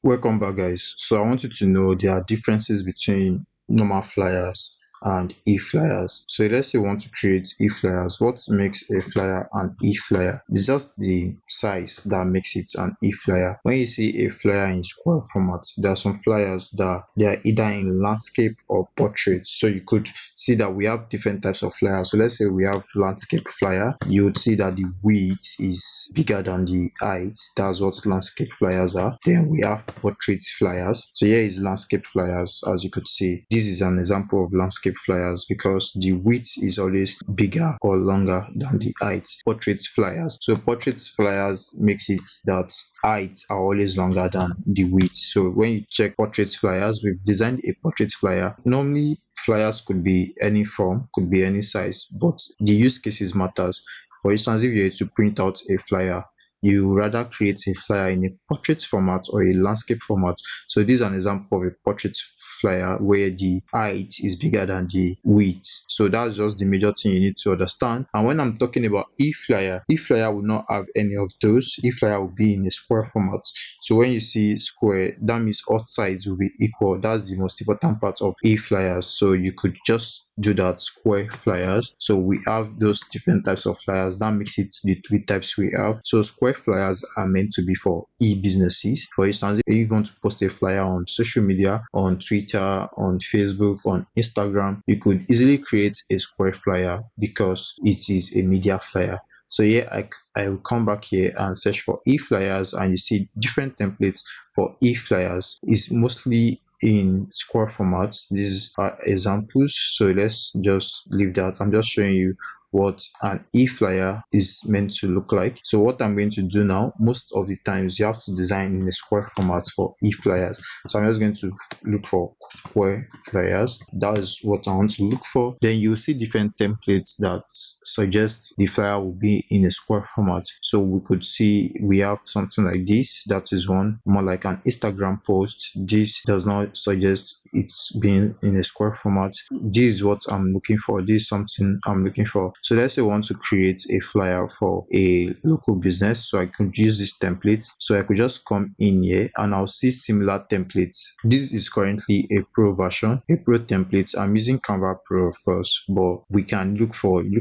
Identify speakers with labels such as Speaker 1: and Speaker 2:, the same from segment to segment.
Speaker 1: Welcome back, guys. So I want you to know there are differences between normal flyers and e-flyers. So let's say we want to create e-flyers. What makes a flyer an e-flyer? It's just the size that makes it an e-flyer. When you see a flyer in square format, there are some flyers that they are either in landscape or portrait. So you could see that we have different types of flyers. So let's say we have landscape flyer. You would see that the width is bigger than the height. That's what landscape flyers are. Then we have portrait flyers. So here is landscape flyers. As you could see, this is an example of landscape flyers because the width is always bigger or longer than the height. Portrait flyers. So portrait flyers makes it that heights are always longer than the width. So when you check portrait flyers, we've designed a portrait flyer. Normally flyers could be any form, could be any size, but the use cases matters. For instance, if you're to print out a flyer, you rather create a flyer in a portrait format or a landscape format. So this is an example of a portrait flyer where the height is bigger than the width. So that's just the major thing you need to understand. And when I'm talking about e-flyer, e-flyer will not have any of those. E-flyer will be in a square format. So when you see square, that means all sides will be equal. That's the most important part of e-flyers. So you could just do that square flyers. So we have those different types of flyers. That makes it the three types we have. So square flyers are meant to be for e-businesses. For instance, if you want to post a flyer on social media, on Twitter, on Facebook, on Instagram, you could easily create a square flyer because it is a media flyer. So here I will come back here and search for e-flyers, and you see different templates for e-flyers. It's mostly in square formats. These are examples, so let's just leave that. I'm just showing you what an e-flyer is meant to look like. So what I'm going to do now, most of the times you have to design in a square format for e-flyers. So I'm just going to look for square flyers. That is what I want to look for. Then you'll see different templates that suggest the flyer will be in a square format. So we could see we have something like this. That is one more like an Instagram post. This does not suggest it's being in a square format. This is what I'm looking for. This is something I'm looking for. So let's say I want to create a flyer for a local business. So I could use this template. So I could just come in here and I'll see similar templates. This is currently a pro version, a pro template. I'm using Canva Pro, of course, but we can look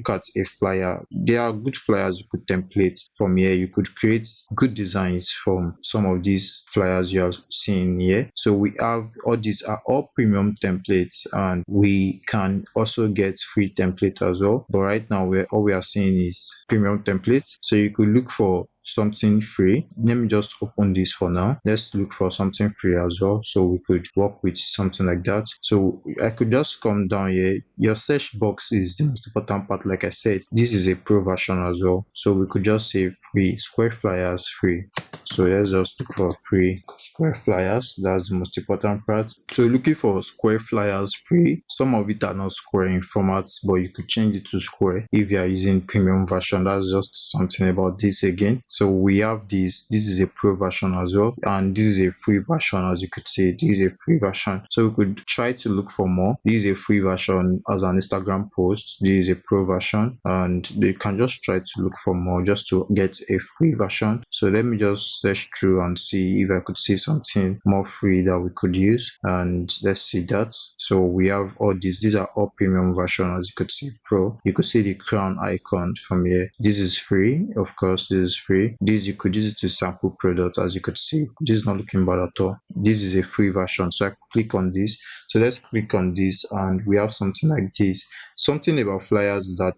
Speaker 1: at a flyer. There are good flyers you could template from here. You could create good designs from some of these flyers you have seen here. So we have all these are all premium templates, and we can also get free template as well. But right now all we are seeing is premium templates. So you could look for something free. Let me just open this for now. Let's look for something free as well, so we could work with something like that. So I could just come down here. Your search box is the most important part. Like I said, this is a pro version as well, so we could just say free square flyers free. So let's just look for free square flyers. That's the most important part. So looking for square flyers free. Some of it are not square in format, but you could change it to square if you are using premium version. That's just something about this again. So we have this is a pro version as well, and this is a free version. As you could see, this is a free version. So we could try to look for more. This is a free version as an Instagram post. This is a pro version, and you can just try to look for more just to get a free version. So let me just search through and see if I could see something more free that we could use, and let's see that. So we have all these are all premium version. As you could see, pro, you could see the crown icon from here. This is free, of course. This is free. This you could use it to sample product. As you could see, this is not looking bad at all. This is a free version, so I click on this. So let's click on this, and we have something like this. Something about flyers is that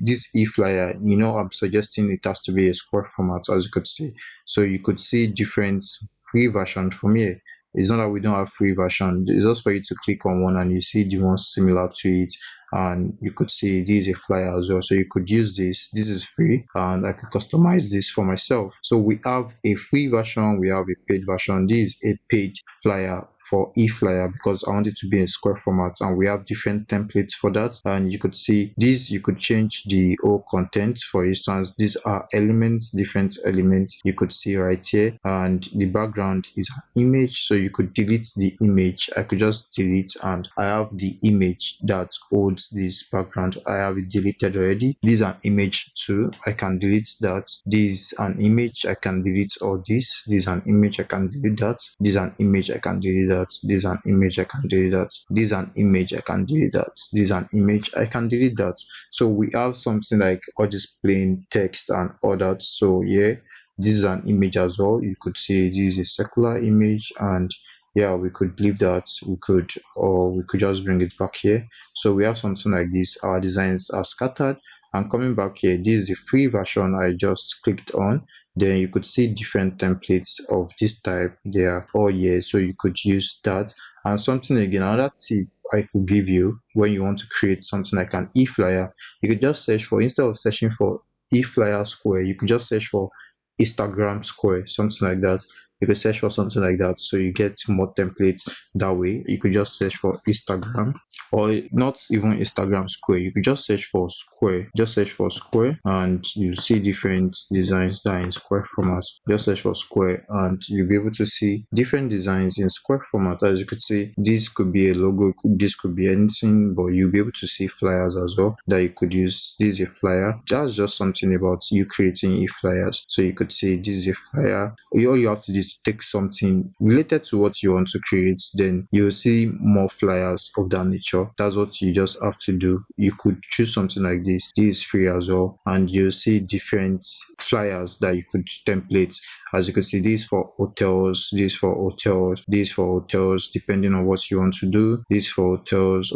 Speaker 1: this e-flyer, I'm suggesting it has to be a square format, as you could see. So you could see different free versions from here. It's not that we don't have free version. It's just for you to click on one and you see the one similar to it, and you could see this is a flyer as well. So you could use this. This is free, and I could customize this for myself. So we have a free version, we have a paid version. This is a paid flyer for e-flyer because I want it to be in square format, and we have different templates for that. And you could see this, you could change the whole content. For instance, these are elements, different elements you could see right here, and the background is an image. So you could delete the image. I could just delete, and I have the image that holds this background. I have it deleted already. This is an image too. I can delete that. This is an image. I can delete all this. This is an image. I can delete that. This is an image. I can delete that. This is an image. I can delete that. This is an image. I can delete that. This is an image. I can delete that. So we have something like all this plain text and all that. So yeah, this is an image as well. You could see this is a circular image, and yeah, we could leave that. We could just bring it back here. So we have something like this. Our designs are scattered, and coming back here, this is the free version I just clicked on. Then you could see different templates of this type. They are all here, so you could use that. And something again, another tip I could give you when you want to create something like an e-flyer, you could just search for, instead of searching for e-flyer square, you could just search for Instagram square, something like that. You could search for something like that, so you get more templates that way. You could just search for Instagram, or not even Instagram square. You could just search for square. Just search for square, and you see different designs that are in square format. Just search for square, and you'll be able to see different designs in square format. As you could see, this could be a logo, this could be anything, but you'll be able to see flyers as well that you could use. This is a flyer. That's just something about you creating e-flyers. So you could see this is a flyer. All you have to do is to take something related to what you want to create, then you'll see more flyers of that nature. That's what you just have to do. You could choose something like this. This is free as well, and you'll see different flyers that you could template. As you can see, this for hotels, this for hotels, this for hotels, depending on what you want to do. This for hotels,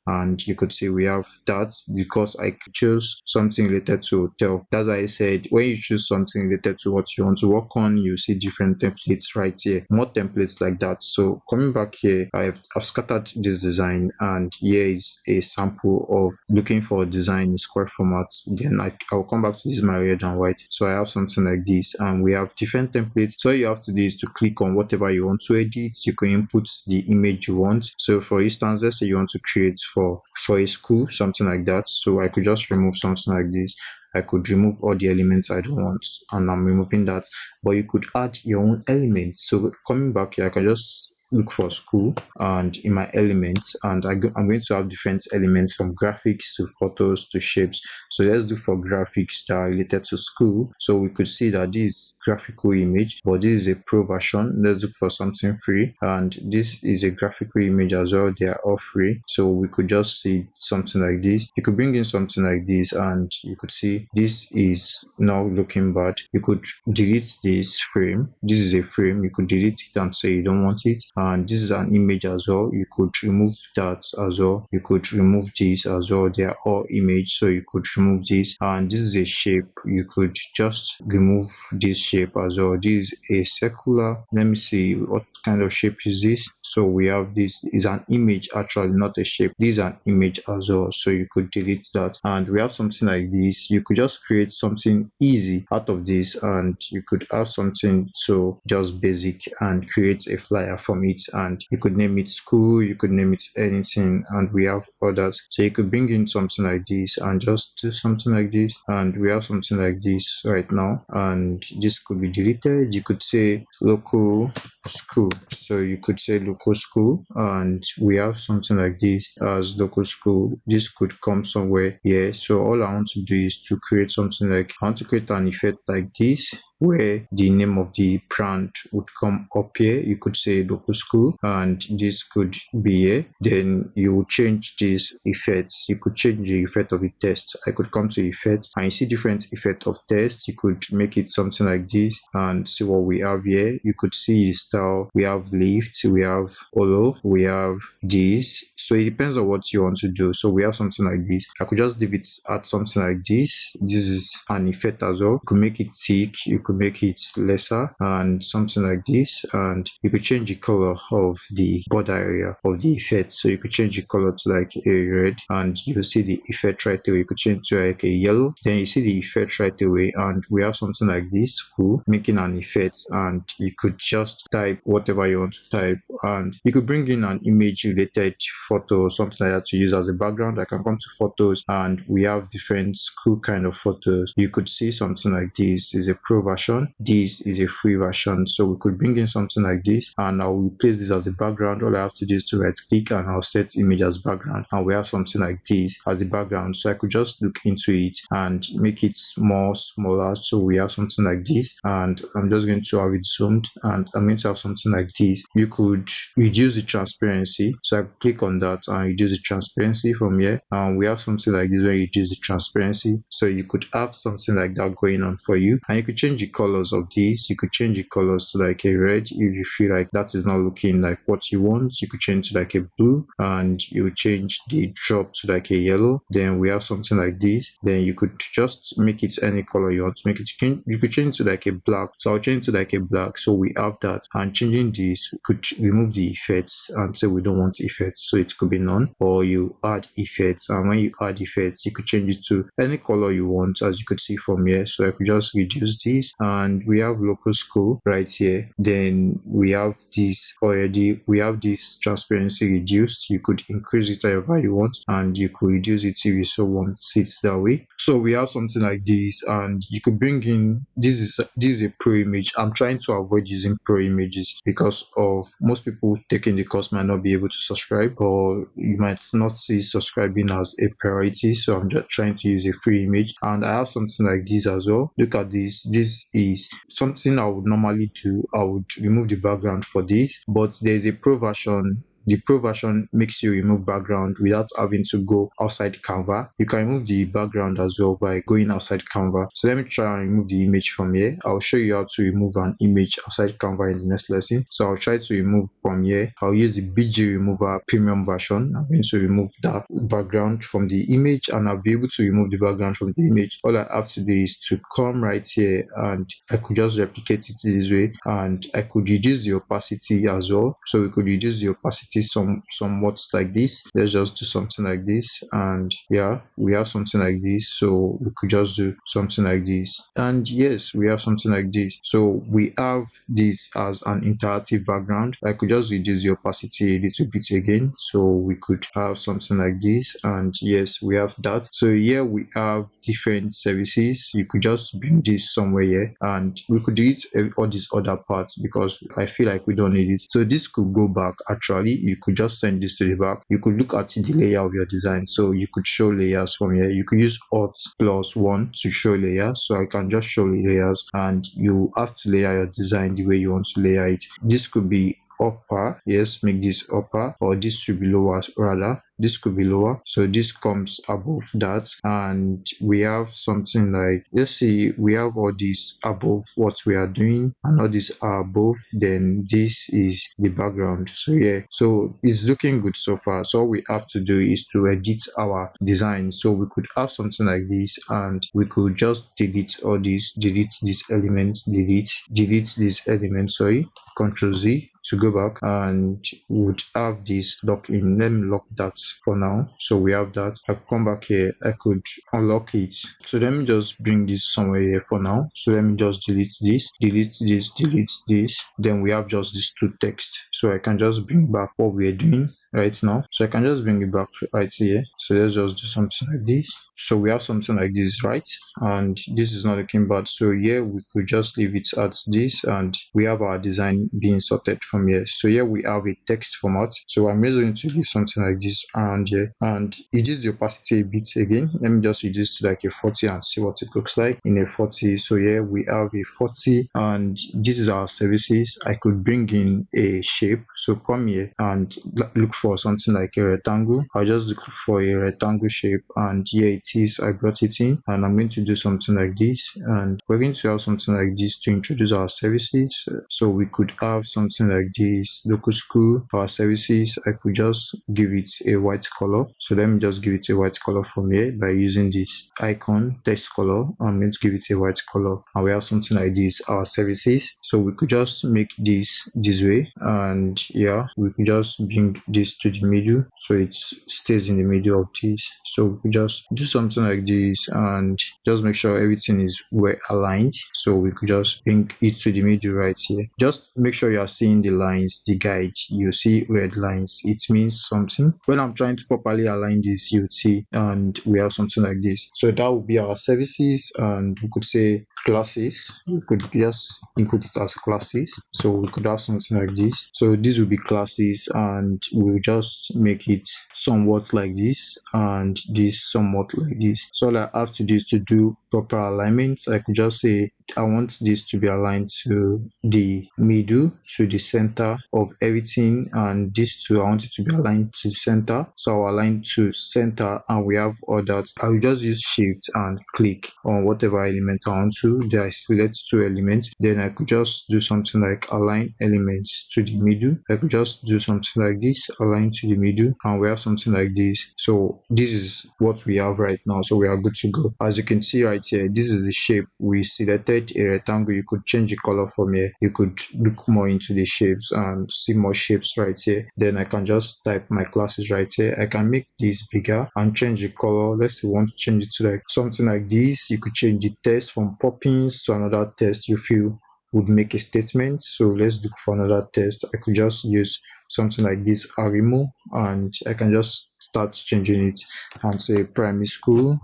Speaker 1: and you could see we have that because I chose something related to hotel. That's why I said when you choose something related to what you want to work on, you see different templates right here, more templates like that. So coming back here, I've scattered this design, and here is a sample of looking for a design in square format. Then I'll come back to this, my red and white. So I have something like this, and we have different templates. So all you have to do is to click on whatever you want to edit. You can input the image you want. So for instance, let's say you want to create for a school, something like that. So I could just remove something like this. I could remove all the elements I don't want, and I'm removing that, but you could add your own elements. So coming back here, I can just look for school, and in my elements, and I'm going to have different elements from graphics to photos to shapes. So let's do for graphics that are related to school. So we could see that this is graphical image, but this is a pro version. Let's look for something free, and this is a graphical image as well. They are all free, so we could just see something like this. You could bring in something like this, and you could see this is now looking bad. You could delete this frame. This is a frame. You could delete it and say you don't want it. And this is an image as well. You could remove that as well. You could remove this as well. They are all image, so you could remove this. And this is a shape. You could just remove this shape as well. This is a circular. Let me see what kind of shape is this. So we have this is an image, actually not a shape. This is an image as well, so you could delete that. And we have something like this. You could just create something easy out of this, and you could have something so just basic and create a flyer from it, and you could name it school, you could name it anything, and we have others. So you could bring in something like this and just do something like this, and we have something like this right now, and this could be deleted. You could say local school, so you could say local school, and we have something like this as local school. This could come somewhere here. So all I want to do is to create something like, I want to create an effect like this, where the name of the brand would come up here. You could say local school, and this could be here. Then you will change this effects. You could change the effect of the text. I could come to effects, and you see different effect of text. You could make it something like this, and see what we have here. You could see the style. We have lift, we have holo, we have this. So it depends on what you want to do. So we have something like this. I could just leave it at something like this. This is an effect as well. You could make it thick, you could make it lesser, and something like this. And you could change the color of the border area of the effect. So you could change the color to like a red, and you'll see the effect right away. You could change to like a yellow, then you see the effect right away. And we have something like this, cool, making an effect, and you could just type whatever you want to type, and you could bring in an image related photo or something like that to use as a background. I can come to photos, and we have different cool kind of photos. You could see something like this is a pro version version, this is a free version. So we could bring in something like this, and I'll replace this as a background. All I have to do is to right click and I'll set image as background, and we have something like this as the background. So I could just look into it and make it more smaller. So we have something like this, and I'm just going to have it zoomed, and I'm going to have something like this. You could reduce the transparency, so I click on that and reduce the transparency from here, and we have something like this where you reduce the transparency. So you could have something like that going on for you, and you could change the colors of this. You could change the colors to like a red if you feel like that is not looking like what you want. You could change to like a blue, and you change the drop to like a yellow. Then we have something like this. Then you could just make it any color you want to make it. You could change to like a black, so I'll change to like a black. So we have that, and changing this, we could remove the effects and say we don't want effects, so it could be none, or you add effects, and when you add effects you could change it to any color you want, as you could see from here. So I could just reduce this, and we have local school right here. Then we have this already, we have this transparency reduced. You could increase it however you want, and you could reduce it if you so want it that way. So we have something like this, and you could bring in, this is a pro image. I'm trying to avoid using pro images because of most people taking the course might not be able to subscribe, or you might not see subscribing as a priority. So I'm just trying to use a free image, and I have something like this as well. Look at this. This is something I would normally do. I would remove the background for this, but there's a pro version. The pro version makes you remove background without having to go outside Canva. You can remove the background as well by going outside Canva. So let me try and remove the image from here. I'll show you how to remove an image outside Canva in the next lesson. So I'll try to remove from here. I'll use the BG remover premium version. I'm going to remove that background from the image, and I'll be able to remove the background from the image. All I have to do is to come right here, and I could just replicate it this way, and I could reduce the opacity as well. So we could reduce the opacity somewhat like this. Let's just do something like this, and yeah, we have something like this. So we could just do something like this, and yes, we have something like this. So we have this as an interactive background. I could just reduce the opacity a little bit again, so we could have something like this, and yes, we have that. So here we have different services. You could just bring this somewhere here, and we could delete all these other parts because I feel like we don't need it. So this could go back. Actually, you could just send this to the back. You could look at the layer of your design, so you could show layers from here. You could use Alt+1 to show layers. So I can just show layers, and you have to layer your design the way you want to layer it. This could be upper, yes, make this upper, or this should be lower rather. This could be lower, so this comes above that, and we have something like, let's see, we have all this above what we are doing, and all these are above. Then this is the background. So yeah, so it's looking good so far. So all we have to do is to edit our design. So we could have something like this, and we could just delete all these, delete this element, delete this element, sorry, Ctrl Z to go back, and would have this lock in. Let me lock that for now. So we have that. I come back here, I could unlock it. So let me just bring this somewhere here for now. So let me just delete this, delete this, delete this. Then we have just these two text. So I can just bring back what we're doing right now. So I can just bring it back right here. So let's just do something like this. So we have something like this, right? And this is not looking bad. So here we could just leave it at this, and we have our design being sorted from here. So here we have a text format. So I'm just going to leave something like this around here, and reduce the opacity a bit again. Let me just reduce to like a 40 and see what it looks like in a 40. So here we have a 40, and this is our services. I could bring in a shape. So come here and look for something like a rectangle. I'll just look for a rectangle shape, and here it is. I brought it in, and I'm going to do something like this, and we're going to have something like this to introduce our services. So we could have something like this, local school, our services. I could just give it a white color. So let me just give it a white color from here by using this icon text color. I'm going to give it a white color, and we have something like this, our services. So we could just make this way, and yeah, we could just bring this this to the middle, so it stays in the middle of this. So we just do something like this and just make sure everything is well aligned. So we could just bring it to the middle right here. Just make sure you are seeing the lines, the guide. You see red lines, it means something. When I'm trying to properly align this, you see, and we have something like this. So that would be our services, and we could say classes. We could just input it as classes. So we could have something like this. So this will be classes, and we'll just make it somewhat like this and this somewhat like this. So all I have to do is to do proper alignment. I could just say I want this to be aligned to the middle, to the center of everything, and this too I want it to be aligned to center. So I'll align to center, and we have all that. I will just use shift and click on whatever element I want to. Then I select two elements. Then I could just do something like align elements to the middle. I could just do something like this, align to the middle, and we have something like this. So this is what we have right now. So we are good to go. As you can see right here, this is the shape we selected, a rectangle. You could change the color from here. You could look more into the shapes and see more shapes right here. Then I can just type my classes right here. I can make this bigger and change the color. Let's say we want to change it to like something like this. You could change the text from poppins to another text you feel would make a statement. So let's look for another text. I could just use something like this, arimo, and I can just start changing it and say primary school.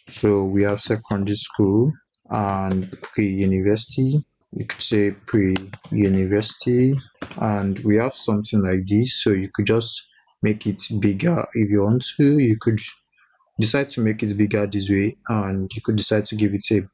Speaker 1: So we have secondary school and pre-university. You could say pre-university, and we have something like this. So you could just make it bigger if you want to. You could decide to make it bigger this way, and you could decide to give it a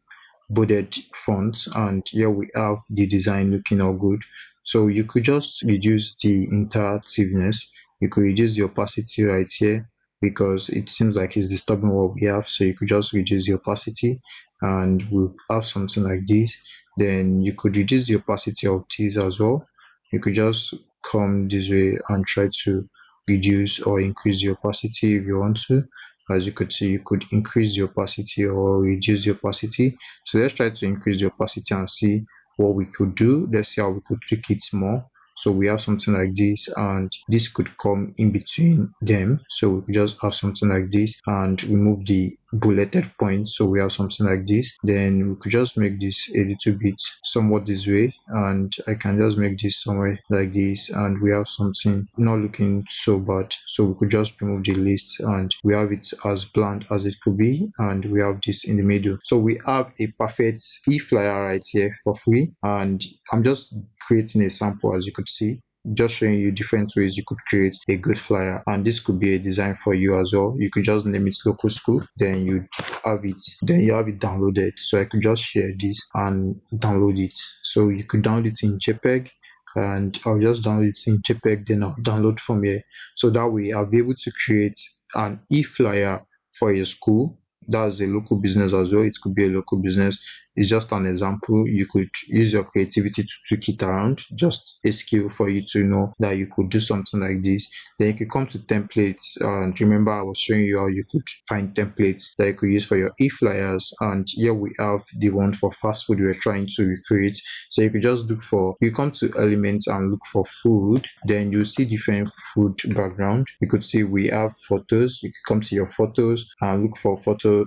Speaker 1: bolded font, and here we have the design looking all good. So you could just reduce the interactiveness. You could reduce the opacity right here because it seems like it's disturbing what we have. So you could just reduce the opacity, and we'll have something like this. Then you could reduce the opacity of these as well. You could just come this way and try to reduce or increase the opacity if you want to. As you could see, you could increase the opacity or reduce the opacity. So let's try to increase the opacity and see what we could do. Let's see how we could tweak it more. So we have something like this, and this could come in between them. So we could just have something like this and remove the bulleted points. So we have something like this. Then we could just make this a little bit somewhat this way, and I can just make this somewhere like this, and we have something not looking so bad. So we could just remove the list, and we have it as bland as it could be, and we have this in the middle. So we have a perfect e-flyer right here for free, and I'm just creating a sample. As you could see, just showing you different ways you could create a good flyer, and this could be a design for you as well. You could just name it local school, then you have it downloaded. So I could just share this and download it. So you could download it in JPEG, and I'll just download it in JPEG, then I'll download from here. So that way I'll be able to create an e-flyer for a school. That's a local business as well. It could be a local business. It's just an example. You could use your creativity to tweak it around. Just a skill for you to know that you could do something like this. Then you could come to templates, and remember I was showing you how you could find templates that you could use for your e-flyers. And here we have the one for fast food we're trying to recreate. So you could just look for, you come to elements and look for food. Then you see different food background. You could see we have photos. You could come to your photos and look for a photo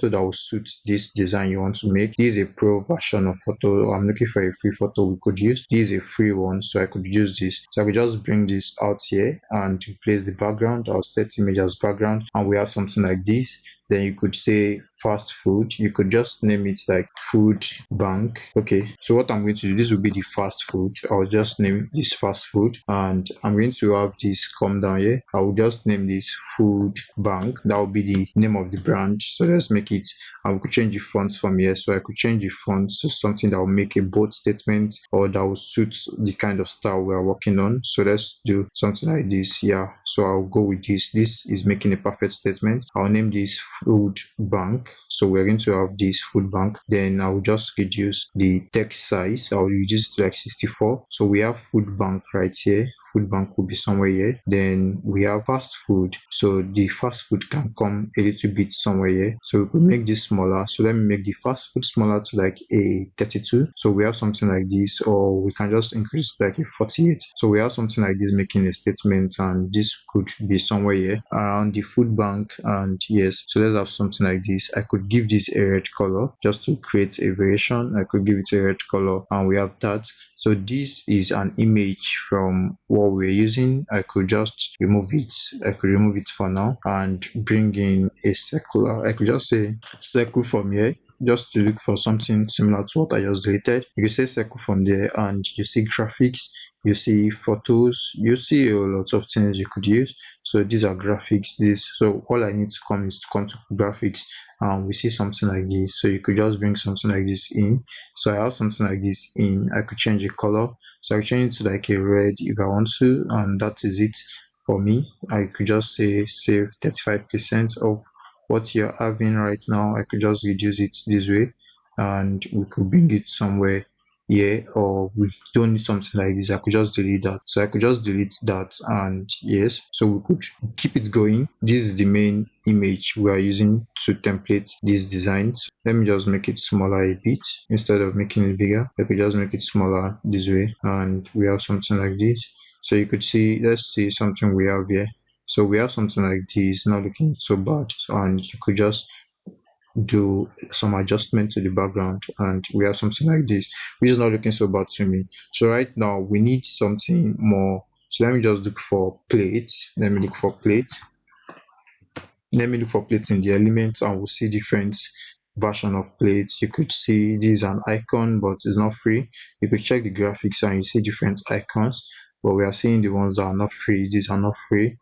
Speaker 1: that will suit this design you want to make. This is a pro version of photo. I'm looking for a free photo we could use. This is a free one, so I could use this. So I could just bring this out here and replace the background. I'll set image as background, and we have something like this. Then you could say fast food. You could just name it like food bank. Okay, so what I'm going to do, this will be the fast food. I'll just name this fast food, and I'm going to have this come down here. I will just name this food bank. That will be the name of the brand. So let's make it, and we could change the fonts from here. So I could change the font to something that will make a bold statement, or that will suit the kind of style we're working on. So let's do something like this. Yeah, so I'll go with this. This is making a perfect statement. I'll name this food bank. So we're going to have this food bank. Then I will just reduce the text size. I'll reduce it to like 64. So we have food bank right here. Food bank will be somewhere here. Then we have fast food. So the fast food can come a little bit somewhere here. So we could make this smaller. So let me make the fast food smaller to like a 32. So we have something like this, or we can just increase like a 48. So we have something like this making a statement, and this could be somewhere here around the food bank. And yes, so let's have something like this. I could give this a red color just to create a variation. I could give it a red color, and we have that. So this is an image from what we're using. I could just remove it. I could remove it for now and bring in a circular. I could just say circle from here, just to look for something similar to what I just deleted. You say circle from there, and you see graphics, you see photos, you see a lot of things you could use. So these are graphics. So all I need to come is to come to graphics, and we see something like this. So you could just bring something like this in. So I have something like this in. I could change the color. So I change it to like a red if I want to, and that is it for me. I could just say save 35% of what you're having right now. I could just reduce it this way, and we could bring it somewhere here, or we don't need something like this. I could just delete that. So I could just delete that, and yes, so we could keep it going. This is the main image we are using to template this design. So let me just make it smaller a bit instead of making it bigger. I could just make it smaller this way, and we have something like this. So you could see, let's see something we have here. So we have something like this, not looking so bad. And you could just do some adjustment to the background, and we have something like this, which is not looking so bad to me. So right now we need something more. So let me just look for plates. Let me look for plates in the elements, and we'll see different version of plates. You could see this is an icon, but it's not free. You could check the graphics and you see different icons, but we are seeing the ones that are not free. These are not free.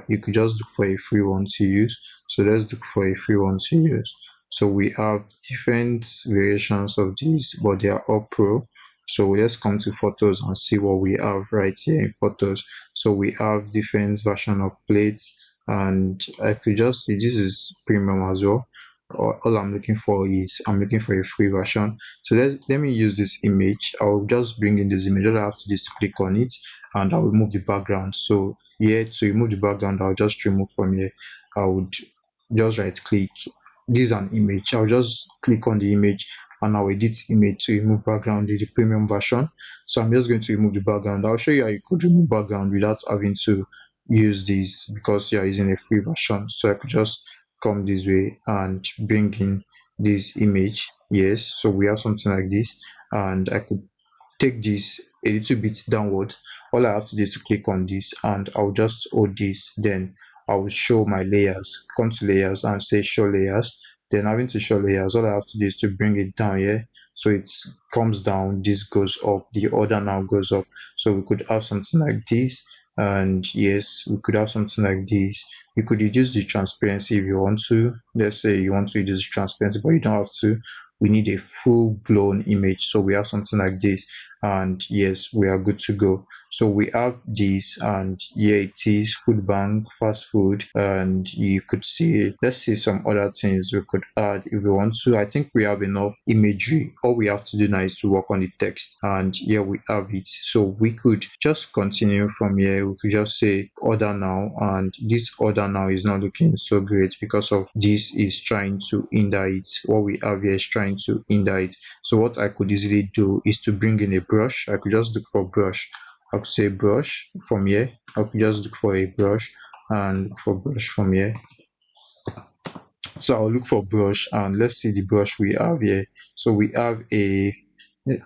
Speaker 1: You could just look for a free one to use. So let's look for a free one to use. So we have different variations of these, but they are all pro. So let's come to photos and see what we have right here in photos. So we have different version of plates, and I could just see this is premium as well. All I'm looking for is I'm looking for a free version. So let me use this image. I'll just bring in this image. All I have to do is to click on it, and I'll remove the background. So here, to remove the background, I'll just remove from here. I would just right click. This is an image. I'll just click on the image, and I'll edit image to remove background in the premium version. So I'm just going to remove the background. I'll show you how you could remove background without having to use this, because you are using a free version. So I could just come this way and bring in this image. Yes, so we have something like this, and I could take this a little bit downward. All I have to do is to click on this, and I'll just hold this. Then I will show my layers. Come to layers and say show layers. Then having to show layers, all I have to do is to bring it down here. So it comes down, this goes up, the order now goes up. So we could have something like this. And yes, we could have something like this. You could reduce the transparency if you want to. Let's say you want to reduce the transparency, but you don't have to. We need a full-blown image. So we have something like this, and yes, we are good to go. So we have this, and here it is, food bank, fast food, and you could see, let's see some other things we could add if we want to. I think we have enough imagery. All we have to do now is to work on the text, and here we have it. So we could just continue from here. We could just say order now, and this order now is not looking so great because of this is trying to hinder it. What we have here is trying to hinder it. So what I could easily do is to bring in a brush. I could just look for brush. I could say brush from here. I could just look for a brush and look for brush from here. So I'll look for brush, and let's see the brush we have here. So we have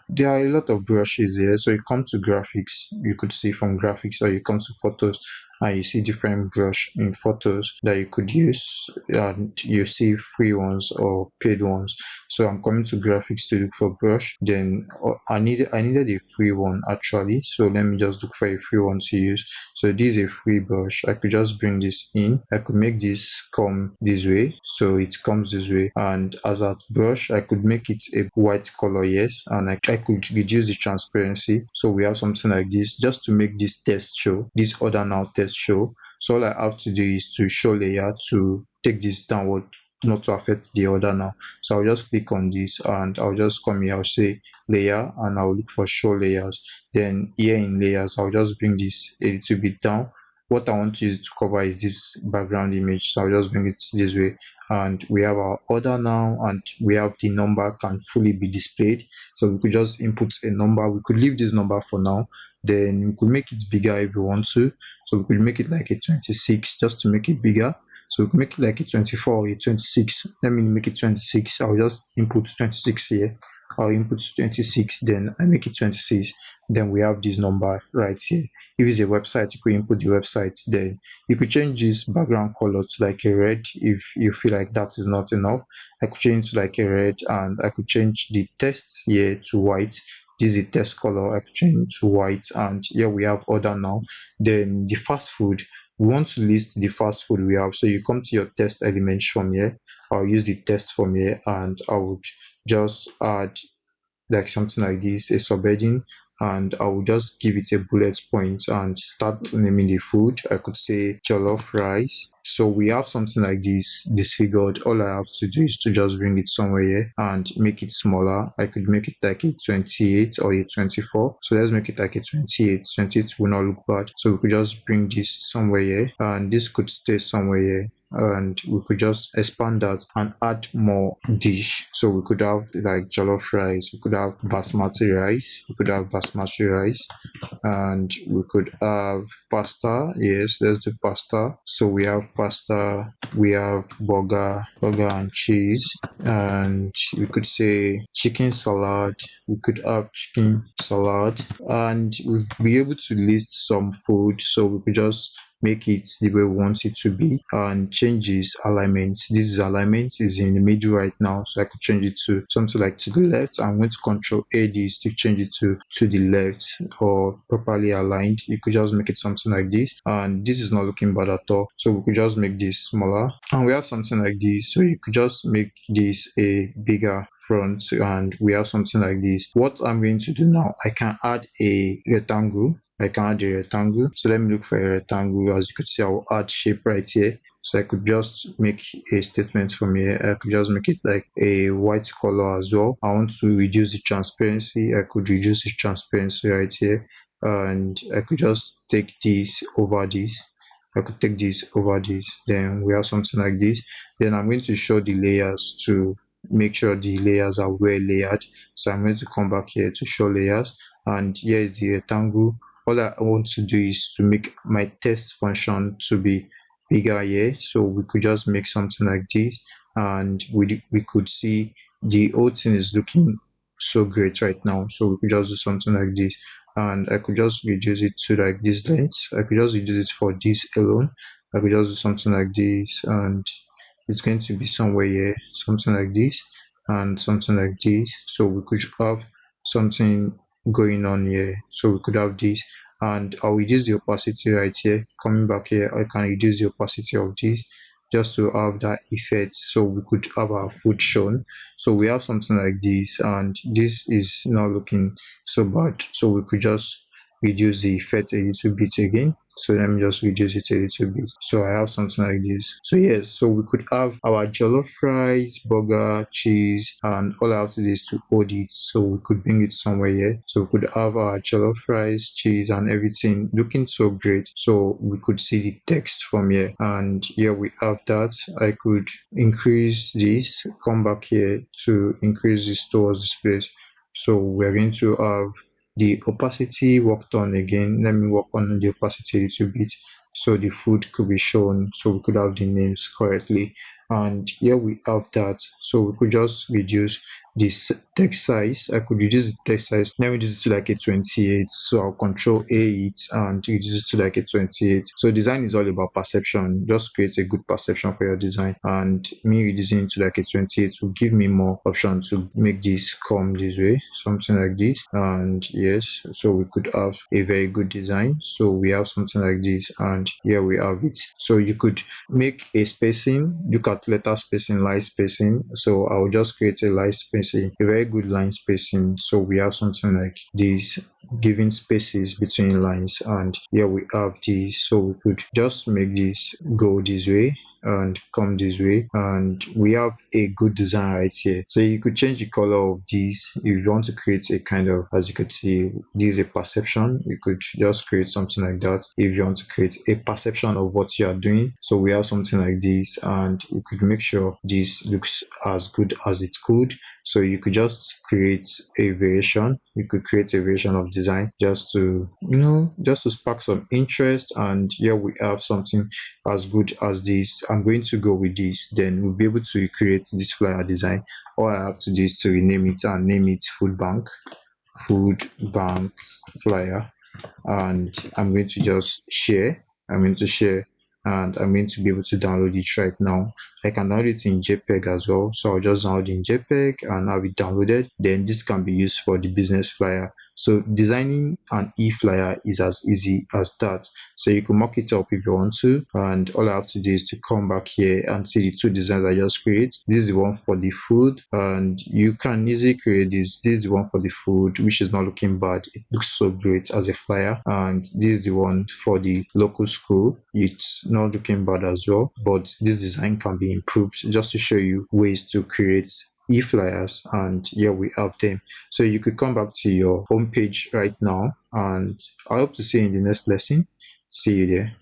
Speaker 1: there are a lot of brushes here. So you come to graphics, you could see from graphics, or you come to photos and you see different brush in photos that you could use, and you see free ones or paid ones. So I'm coming to graphics to look for brush. Then I needed a free one actually, so let me just look for a free one to use. So this is a free brush. I could just bring this in. I could make this come this way, so it comes this way, and as a brush I could make it a white color, yes, and I could reduce the transparency. So we have something like this, just to make this text show, this order now text show. So all I have to do is to show layer to take this downward, not to affect the other now. So I'll just click on this and I'll just come here, I'll say layer, and I'll look for show layers. Then here in layers, I'll just bring this a little bit down. What I want to use to cover is this background image, so I'll just bring it this way. And we have our order now, and we have the number can fully be displayed. So we could just input a number. We could leave this number for now, then we could make it bigger if we want to. So we could make it like a 26 just to make it bigger. So we can make it like a 24 or a 26. Let me make it 26. I'll just input 26 here. I'll input 26, then I make it 26. Then we have this number right here. If it's a website, you could input the website. Then you could change this background color to like a red if you feel like that is not enough. I could change to like a red, and I could change the text here to white. This is a text color. I could change to white, and here we have order now. Then the fast food, we want to list the fast food we have. So you come to your test elements from here. I'll use the test from here, and I would just add like something like this, a subheading, and I will just give it a bullet point and start naming the food. I could say jollof rice. So we have something like this disfigured. All I have to do is to just bring it somewhere here and make it smaller. I could make it like a 28 or a 24. So let's make it like a 28. 28 will not look bad. So we could just bring this somewhere here, and this could stay somewhere here, and we could just expand that and add more dish. So we could have like jollof rice, we could have basmati rice, and we could have pasta. Yes, let's do pasta. So we have pasta, we have burger and cheese, and we could say chicken salad. We could have chicken salad, and we'll be able to list some food. So we could just make it the way we want it to be and change this alignment. This alignment is in the middle right now, so I could change it to something like to the left. I'm going to control A this to change it to the left or properly aligned. You could just make it something like this, and this is not looking bad at all. So we could just make this smaller, and we have something like this. So you could just make this a bigger front, and we have something like this. What I'm going to do now, I can add a rectangle. So let me look for a rectangle. As you could see, I will add shape right here. So I could just make a statement from here. I could just make it like a white color as well. I want to reduce the transparency. I could reduce the transparency right here, and I could just take this over this. I could take this over this. Then we have something like this. Then I'm going to show the layers to make sure the layers are well layered. So I'm going to come back here to show layers, and here is the rectangle. All I want to do is to make my test function to be bigger here. So we could just make something like this, and we could see the whole thing is looking so great right now. So we could just do something like this, and I could just reduce it to like this length. I could just reduce it for this alone. I could just do something like this, and it's going to be somewhere here, something like this and something like this. So we could have something going on here. So we could have this, and I'll reduce the opacity right here. Coming back here, I can reduce the opacity of this just to have that effect. So we could have our food shown. So we have something like this, and this is not looking so bad. So we could just reduce the effect a little bit again. So let me just reduce it a little bit. So I have something like this. So yes, so we could have our jollof rice, burger, cheese, and all I have to do is to hold it. So we could bring it somewhere here. So we could have our jollof rice, cheese, and everything looking so great. So we could see the text from here. And here we have that. I could increase this, come back here to increase this towards this place. So we're going to have the opacity worked on again. Let me work on the opacity a little bit so the food could be shown, so we could have the names correctly. And here we have that. So we could just reduce this text size. I could reduce the text size. Let me reduce it to like a 28. So I'll control A it and reduce it to like a 28. So design is all about perception. Just create a good perception for your design, and me reducing it to like a 28 will give me more options to make this come this way, something like this. And yes, so we could have a very good design. So we have something like this, and here we have it. So you could make a spacing, look at letter spacing, line spacing. So I'll just create a line spacing spacing, a very good line spacing. So we have something like this, giving spaces between lines, and here we have this. So we could just make this go this way and come this way, and we have a good design right here. So you could change the color of this if you want to create a kind of, as you could see, this is a perception. You could just create something like that if you want to create a perception of what you are doing. So we have something like this, and you could make sure this looks as good as it could. So you could just create a variation. You could create a variation of design just to, just to spark some interest. And here we have something as good as this. I'm going to go with this, then we'll be able to create this flyer design. All I have to do is to rename it and name it food bank flyer. And I'm going to just share. I'm going to share, and I'm going to be able to download it right now. I can download it in JPEG as well. So I'll just download in JPEG and have it downloaded. Then this can be used for the business flyer. So designing an e-flyer is as easy as that. So you can mock it up if you want to, and all I have to do is to come back here and see the two designs I just created. This is the one for the food, and you can easily create this. This is the one for the food, which is not looking bad. It looks so great as a flyer. And this is the one for the local school. It's not looking bad as well, but this design can be improved, just to show you ways to create e-flyers. And here we have them. So you could come back to your home page right now, and I hope to see you in the next lesson. See you there.